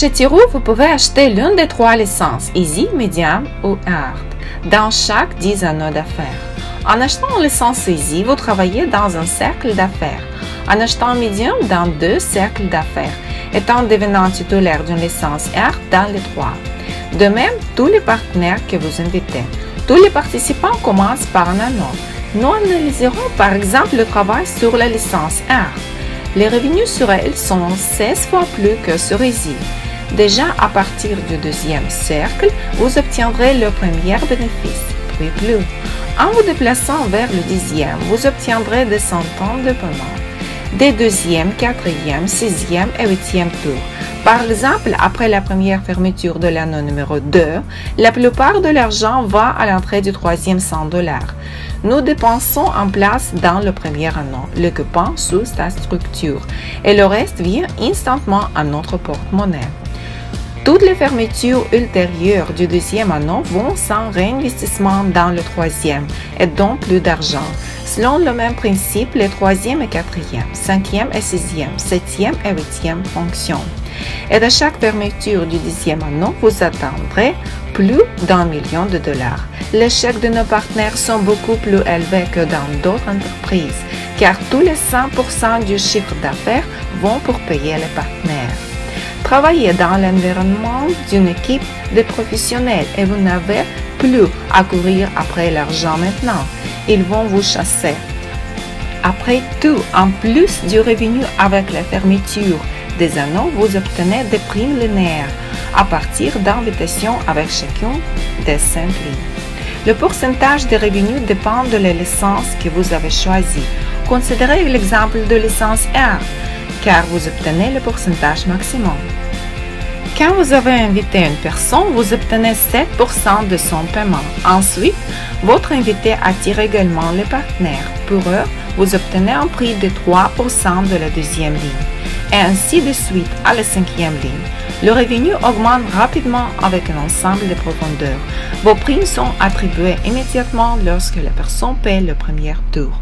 Chez Thiroux, vous pouvez acheter l'une des 3 licences, Easy, Medium ou Hard, dans chaque 10 anneaux d'affaires. En achetant une licence Easy, vous travaillez dans un cercle d'affaires. En achetant Medium, dans 2 cercles d'affaires, et en devenant titulaire d'une licence Hard dans les 3. De même, tous les partenaires que vous invitez. Tous les participants commencent par un anneau. Nous analyserons par exemple le travail sur la licence Hard. Les revenus sur elle sont 16 fois plus que sur Easy. Déjà, à partir du 2e cercle, vous obtiendrez le premier bénéfice, puis plus. En vous déplaçant vers le 10e, vous obtiendrez des centaines de paiements. Des 2e, 4e, 6e et 8e tours. Par exemple, après la première fermeture de l'anneau numéro 2, la plupart de l'argent va à l'entrée du 3e $100. Nous dépensons en place dans le premier anneau, le coupon sous sa structure, et le reste vient instantanément à notre porte-monnaie. Toutes les fermetures ultérieures du 2e anneau vont sans réinvestissement dans le 3e et donnent plus d'argent. Selon le même principe, les 3e et 4e, 5e et 6e, 7e et 8e fonctionnent. Et de chaque fermeture du 10e anneau, vous atteindrez plus d'1 million de dollars. Les chèques de nos partenaires sont beaucoup plus élevés que dans d'autres entreprises, car tous les 100% du chiffre d'affaires vont pour payer les partenaires. Travaillez dans l'environnement d'une équipe de professionnels et vous n'avez plus à courir après l'argent maintenant. Ils vont vous chasser. Après tout, en plus du revenu avec la fermeture des anneaux, vous obtenez des primes linéaires à partir d'invitations avec chacune des 5 lignes. Le pourcentage des revenus dépend de la licence que vous avez choisie. Considérez l'exemple de licence R, car vous obtenez le pourcentage maximum. Quand vous avez invité une personne, vous obtenez 7% de son paiement. Ensuite, votre invité attire également les partenaires. Pour eux, vous obtenez un prix de 3% de la 2e ligne, et ainsi de suite à la 5e ligne. Le revenu augmente rapidement avec un ensemble de profondeurs. Vos primes sont attribuées immédiatement lorsque la personne paie le premier tour.